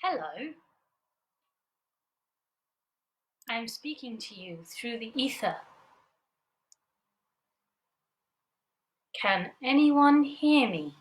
Hello, I'm speaking to you through the ether. Can anyone hear me?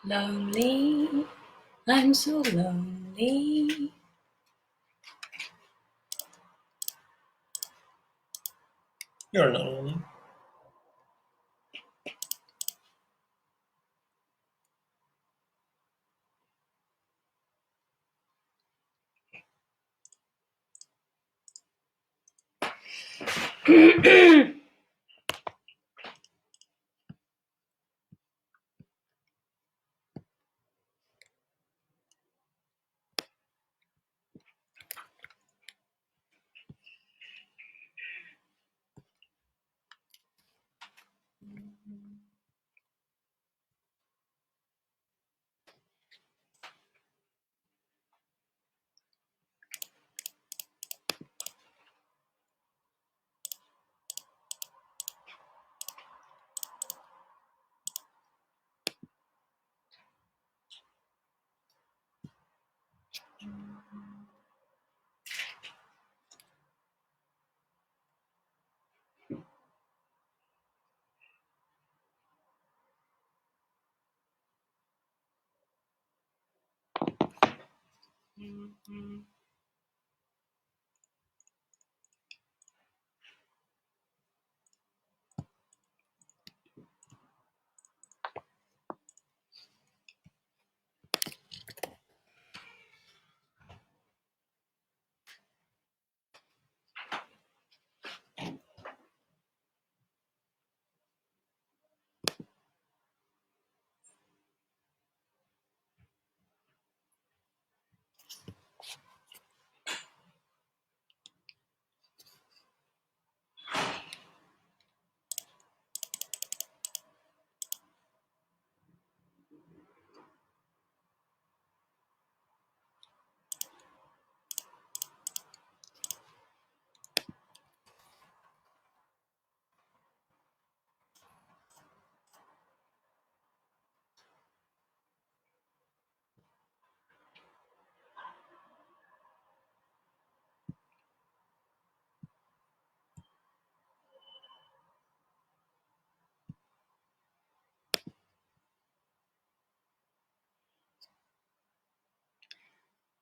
Lonely, I'm so lonely. You're not lonely.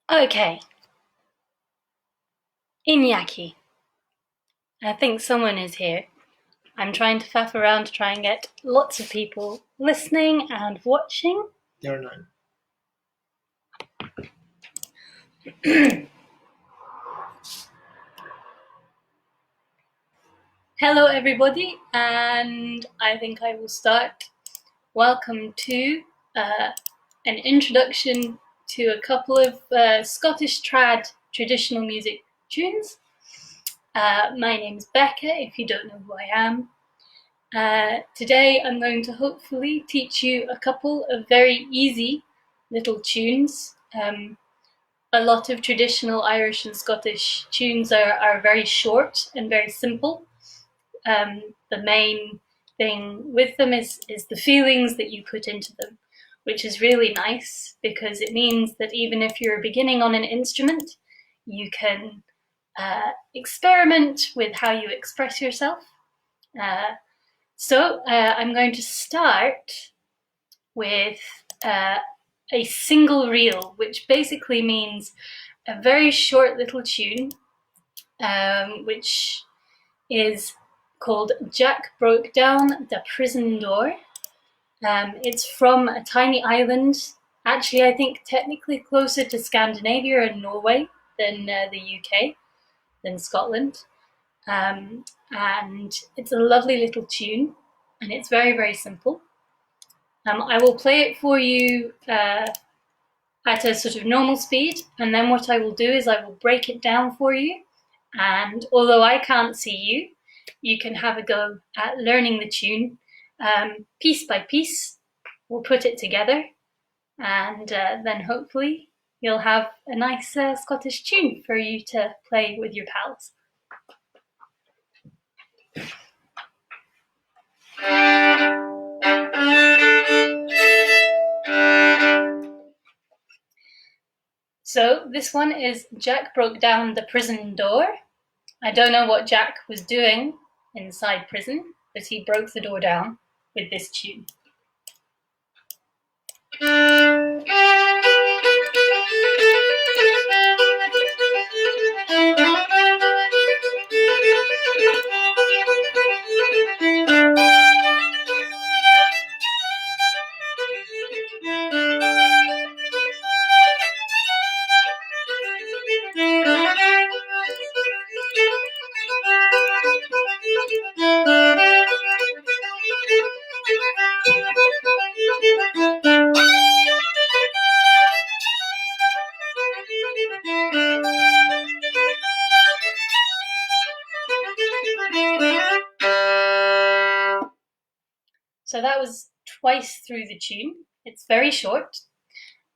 Okay, Iñaki. I think someone is here. I'm trying to faff around to try and get lots of people listening and watching. You're not. Hello everybody, and I think I will start. Welcome to an introduction to a couple of Scottish trad traditional music tunes. My name's Becca, if you don't know who I am, Today I'm going to hopefully teach you a couple of very easy little tunes. A lot of traditional Irish and Scottish tunes are very short and very simple. The main thing with them is the feelings that you put into them, which is really nice because it means that even if you're beginning on an instrument, you can experiment with how you express yourself. So I'm going to start with a single reel, which basically means a very short little tune, which is called Jack Broke Down the Prison Door. It's from a tiny island, actually I think technically closer to Scandinavia and Norway than the UK, than Scotland. And it's a lovely little tune, and it's very, very simple. I will play it for you at a sort of normal speed, and then what I will do is I will break it down for you, and although I can't see you, you can have a go at learning the tune piece by piece. We'll put it together, and then hopefully you'll have a nice Scottish tune for you to play with your pals. So this one is Jack Broke Down the Prison Door. I don't know what Jack was doing inside prison, but he broke the door down with this tune. So that was twice through the tune. It's very short.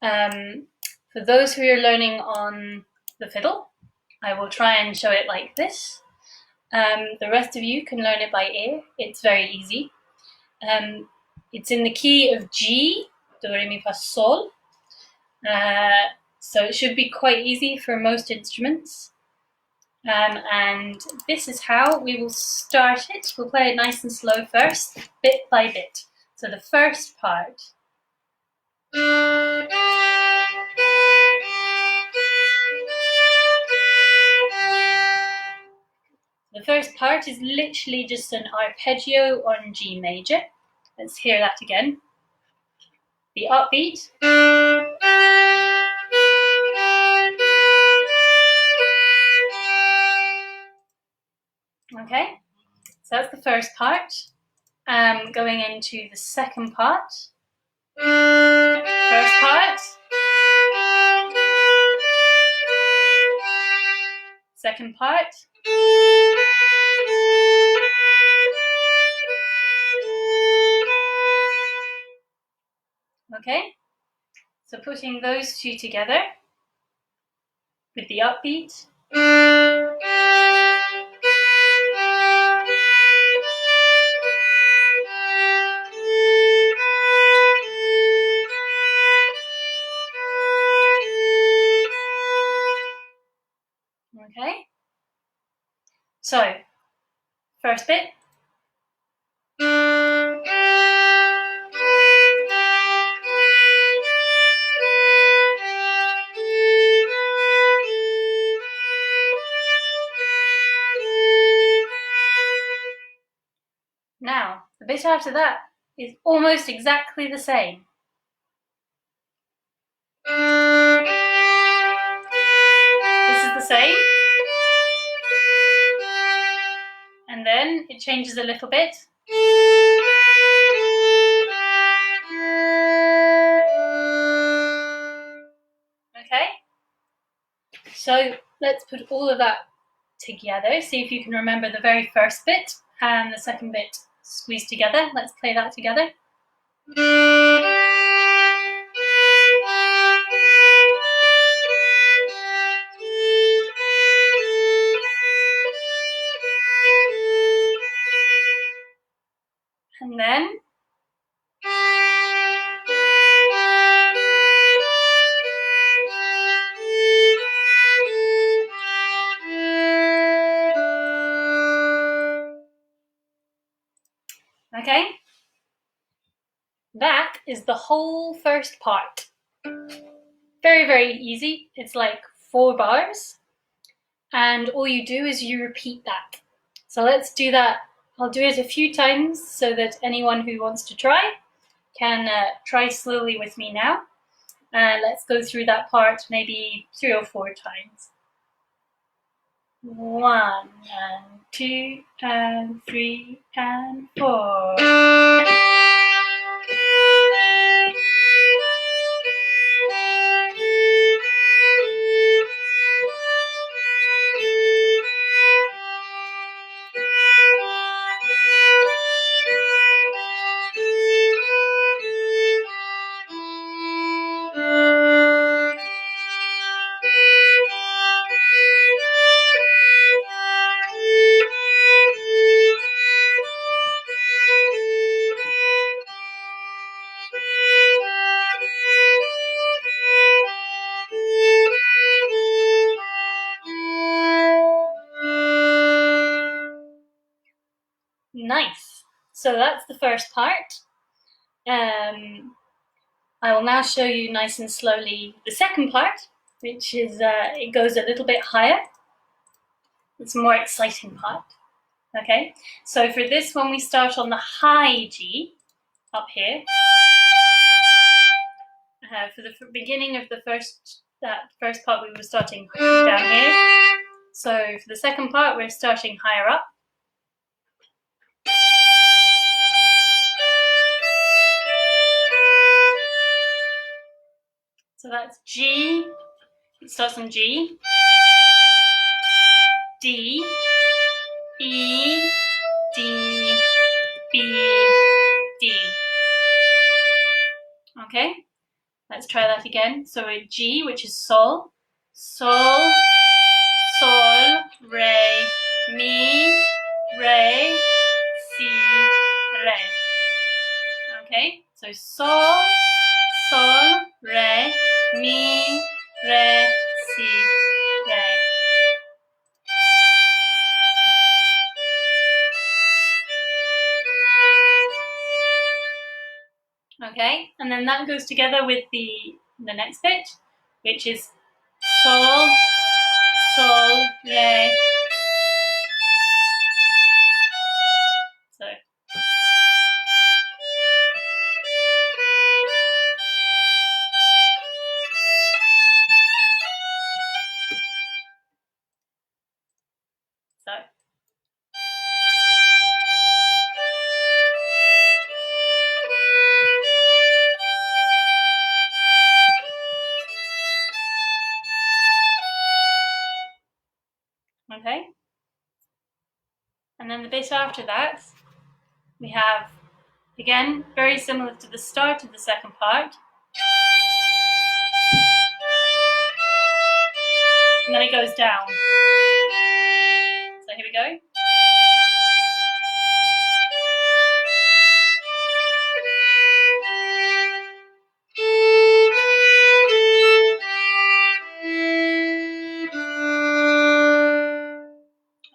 For those who are learning on the fiddle, I will try and show it like this. The rest of you can learn it by ear. It's very easy. It's in the key of G, do, re, mi, fa, sol. So it should be quite easy for most instruments. And this is how we will start it. We'll play it nice and slow first, bit by bit. So the first part. The first part is literally just an arpeggio on G major. Let's hear that again. The upbeat. Okay, so that's the first part. Going into the second part. First part. Second part. Okay, so putting those two together with the upbeat. Okay, so first bit. Now, the bit after that is almost exactly the same. This is the same. And then it changes a little bit. Okay? So let's put all of that together. See if you can remember the very first bit and the second bit squeeze together. Let's play that together. And then okay, that is the whole first part. Very, very easy. It's like 4 bars, and all you do is you repeat that. So let's do that. I'll do it a few times so that anyone who wants to try can try slowly with me now. Let's go through that part maybe 3 or 4 times. 1 and 2 and 3 and 4. Nice. So that's the first part. I will now show you nice and slowly the second part, which is it goes a little bit higher. It's a more exciting part. Okay, so for this one we start on the high G up here. For the beginning of the first part we were starting down here. So for the second part we're starting higher up. So that's G, it starts on G, D, E, D, B, D. Okay, let's try that again. So we're G, which is Sol, Sol, Sol, Re, Mi, Re, Si, Re. Okay, so Sol, Sol, Re, Mi, Re, Si, Re. Okay, and then that goes together with the next bit, which is Sol, Sol, Re. So. So. Okay, and then the bit after that, we have, again, very similar to the start of the second part. And then it goes down. So here we go.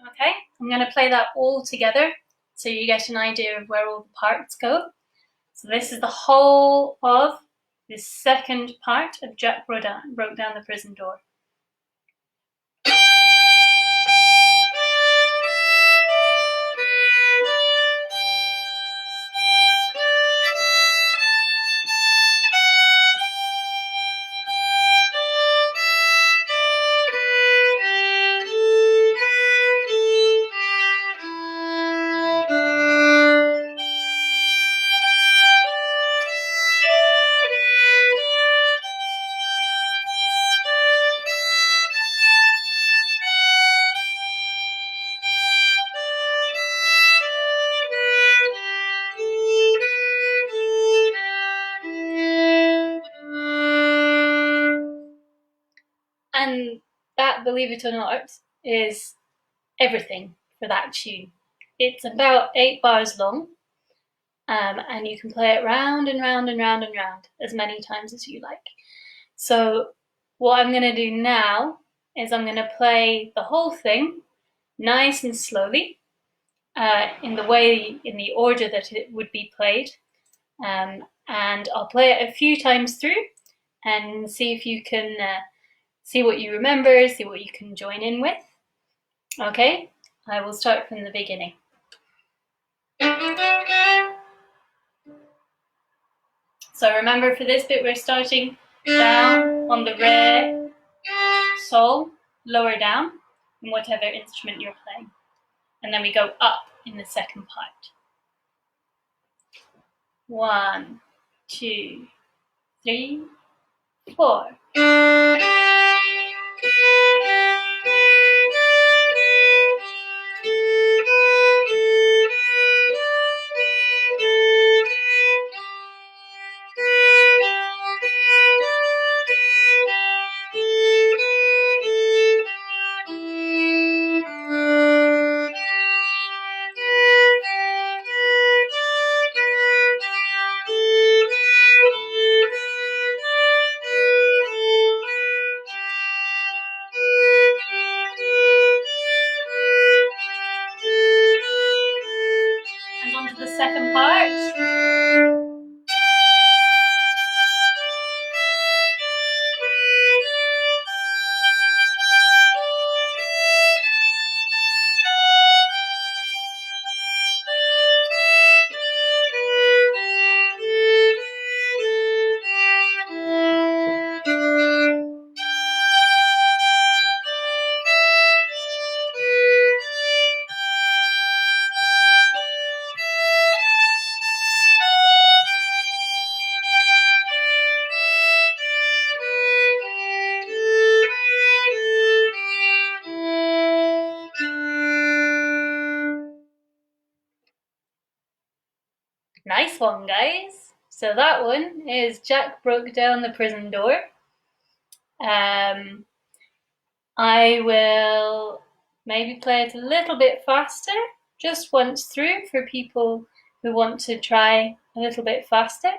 Okay, I'm going to play that all together so you get an idea of where all the parts go. So this is the whole of the second part of Jack broke down the prison door. and that, believe it or not, is everything for that tune. It's about 8 bars long, and you can play it round and round and round and round as many times as you like. So what I'm going to do now is I'm going to play the whole thing nice and slowly, in the order that it would be played, and I'll play it a few times through and see if you can see what you remember, see what you can join in with. Okay, I will start from the beginning. So remember, for this bit we're starting down on the re, sol, lower down in whatever instrument you're playing, and then we go up in the second part. 1, 2, 3, 4. And on to the second part. Nice one, guys. So that one is Jack Broke Down the Prison Door. I will maybe play it a little bit faster, just once through, for people who want to try a little bit faster.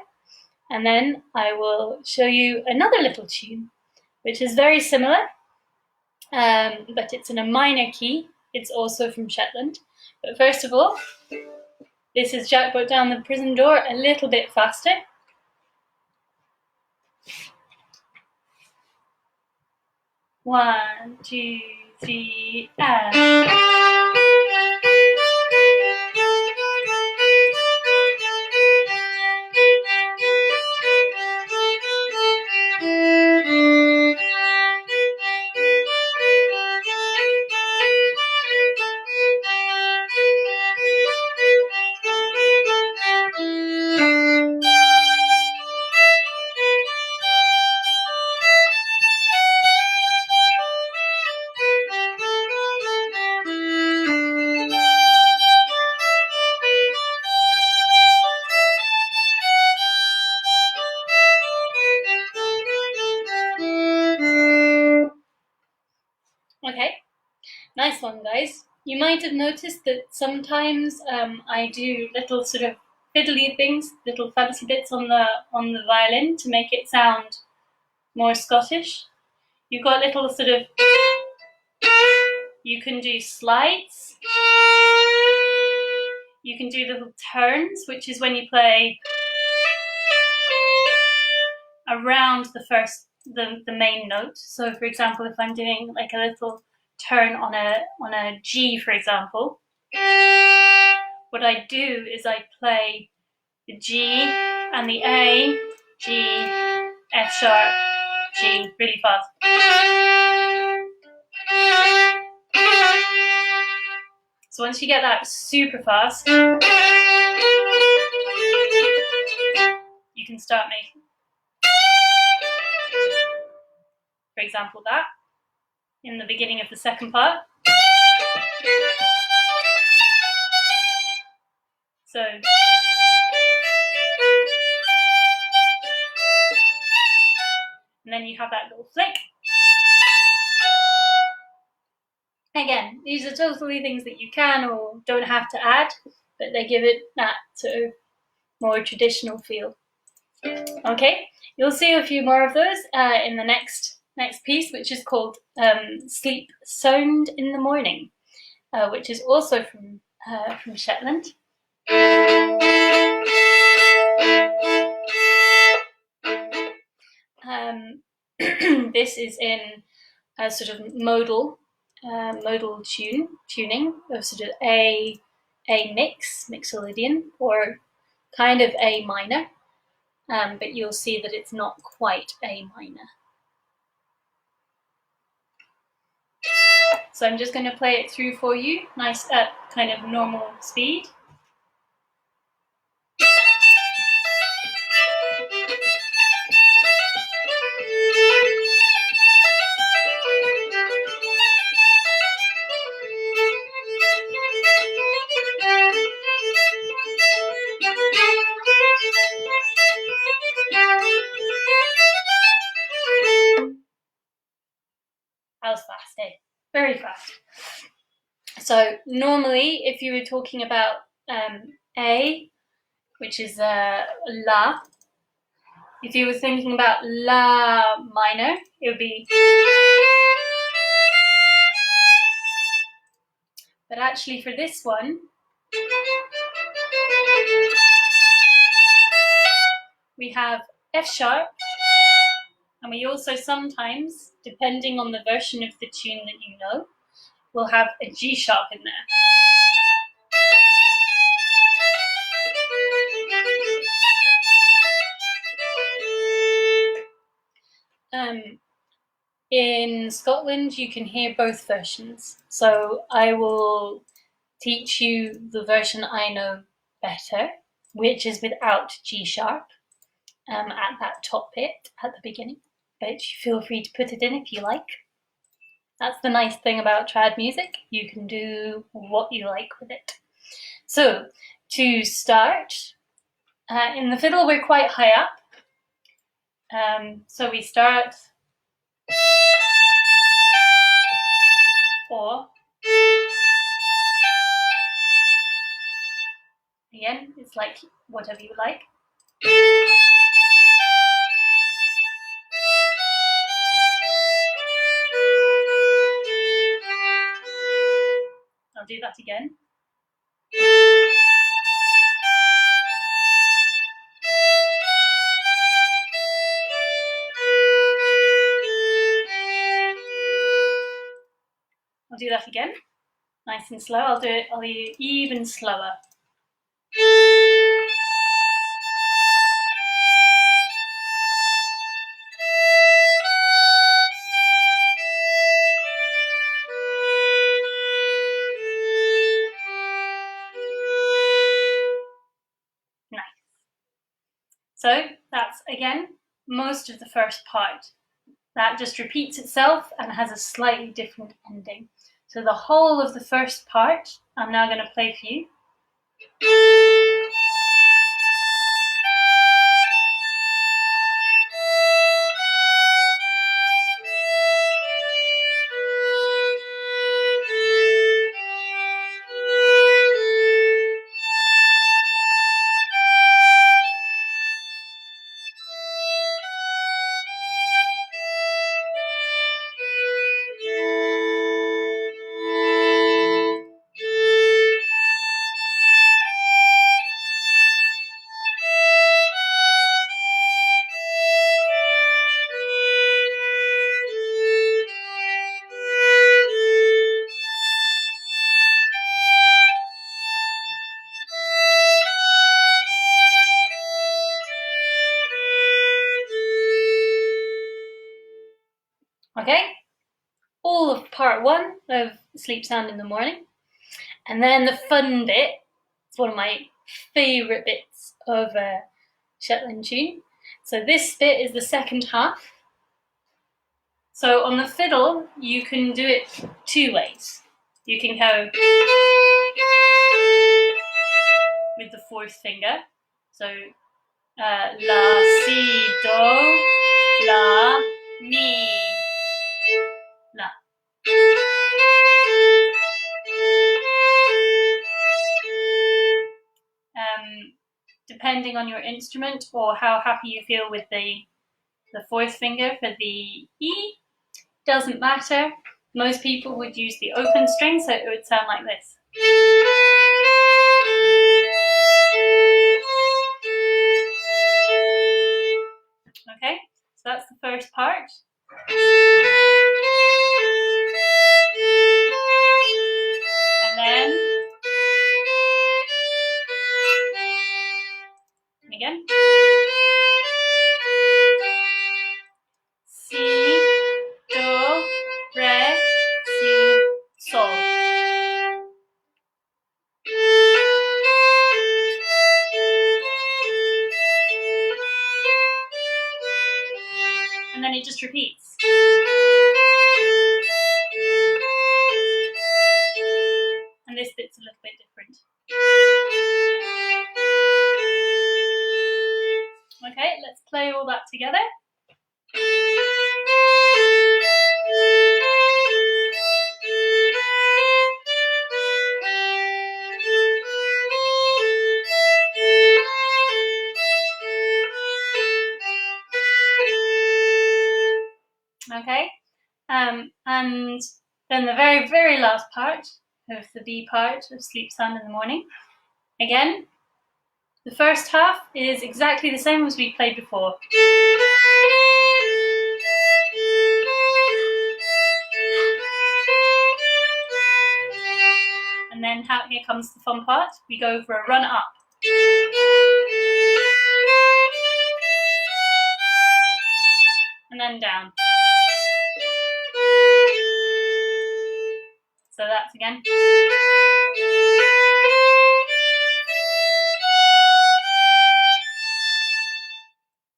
And then I will show you another little tune, which is very similar, but it's in a minor key. It's also from Shetland. But first of all, this is Jack Broke Down the Prison Door a little bit faster. 1, 2, 3, and... Okay, nice one, guys. You might have noticed that sometimes I do little sort of fiddly things, little fancy bits on the violin to make it sound more Scottish. You've got little sort of, you can do slides, you can do little turns, which is when you play around the main note. So for example, if I'm doing like a little turn on a G, for example, what I do is I play the G and the A, G, F sharp, G, really fast. So once you get that super fast, you can start making, for example, that in the beginning of the second part. So, and then you have that little flick. Again, these are totally things that you can or don't have to add, but they give it that sort of more traditional feel. Okay, you'll see a few more of those in the next piece, which is called Sleep Sound in the Morning, which is also from Shetland. This is in a sort of modal tuning of sort of a mixolydian, or kind of A minor, but you'll see that it's not quite A minor. So I'm just going to play it through for you, nice at kind of normal speed. That was fast, eh? Very fast. So normally, if you were talking about A, which is La, if you were thinking about La minor, it would be. But actually for this one, we have F sharp, and we also sometimes, depending on the version of the tune that you know, we'll have a G sharp in there. In Scotland, you can hear both versions. So I will teach you the version I know better, which is without G sharp at that top bit at the beginning. But feel free to put it in if you like. That's the nice thing about trad music. You can do what you like with it. So to start, in the fiddle we're quite high up. So we start or again, it's like whatever you like. I'll do that again. I'll do that again, nice and slow. I'll do it even slower. Nice. So that's, again, most of the first part. That just repeats itself and has a slightly different ending. So the whole of the first part, I'm now going to play for you. Okay, all of part one of Sleep Sound in the Morning. And then the fun bit, it's one of my favourite bits of a Shetland tune. So this bit is the second half. So on the fiddle, you can do it two ways. You can go with the fourth finger. So La, Si, Do, La, Mi, La. instrument, or how happy you feel with the fourth finger for the E. Doesn't matter. Most people would use the open string, so it would sound like this. Okay, so that's the first part. And then again. Si, do, re, si, sol. And then it just repeats. And this bit's a little bit different. Okay, let's play all that together. Okay, and then the very, very last part of the B part of Sleep Sound in the Morning. Again, the first half is exactly the same as we played before. And then here comes the fun part. We go for a run up. And then down. So that's again.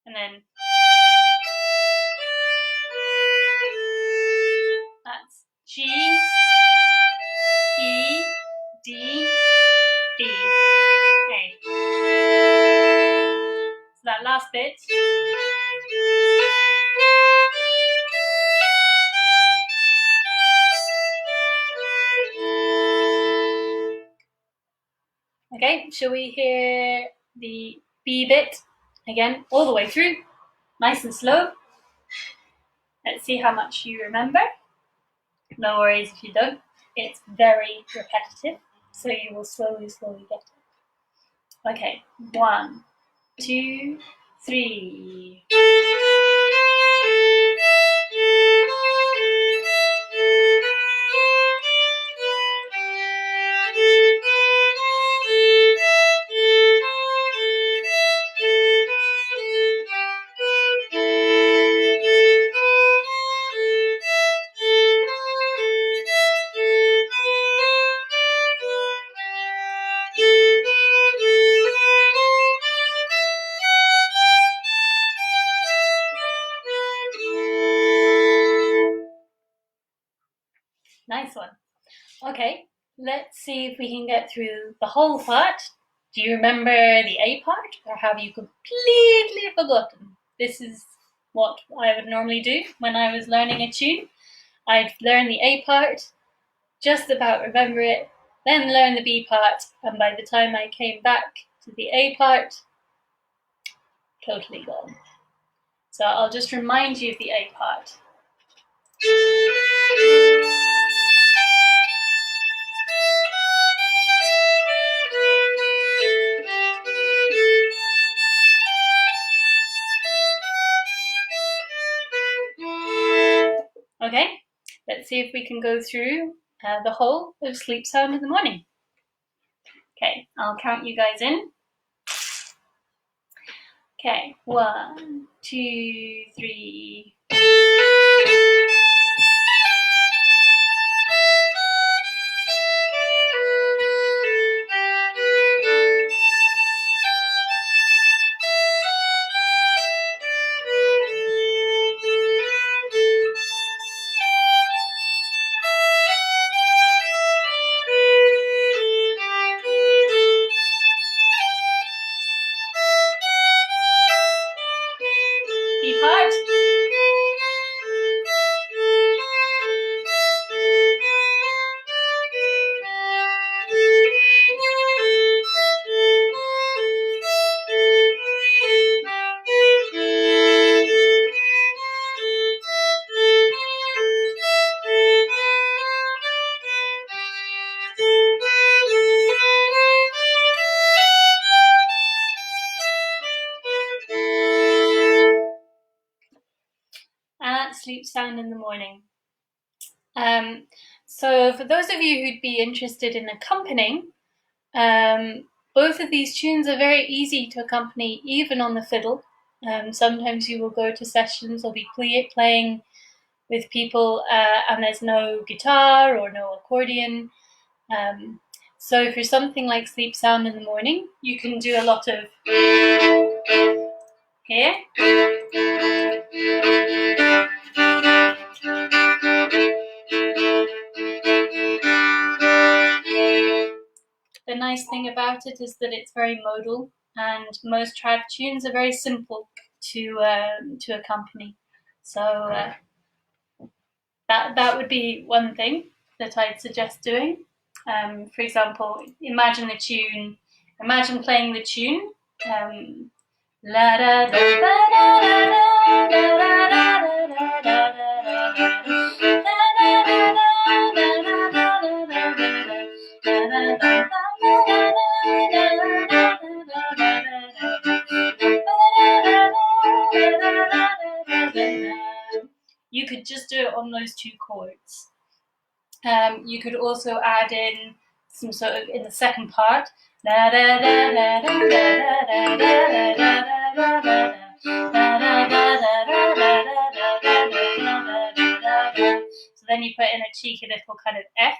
And then that's G, E, D, B, A. So that last bit. Okay, shall we hear the B bit again, all the way through, nice and slow. Let's see how much you remember. No worries if you don't. It's very repetitive, so you will slowly get it. Okay, 1, 2, 3. Nice one. Okay, let's see if we can get through the whole part. Do you remember the A part, or have you completely forgotten? This is what I would normally do when I was learning a tune. I'd learn the A part, just about remember it, then learn the B part, and by the time I came back to the A part, totally gone. So I'll just remind you of the A part. Okay, let's see if we can go through the whole of Sleep Sound in the Morning. Okay, I'll count you guys in. Okay, 1, 2, 3. B part. sleep sound in the morning. So for those of you who'd be interested in accompanying, both of these tunes are very easy to accompany even on the fiddle. Sometimes you will go to sessions or be playing with people and there's no guitar or no accordion. So for something like Sleep Sound in the Morning, you can do a lot of here. The nice thing about it is that it's very modal, and most trad tunes are very simple to accompany. So that would be one thing that I'd suggest doing. For example, imagine playing the tune. La da da da you could just do it on those two chords. You could also add in some sort of, in the second part, so then you put in a cheeky little kind of F,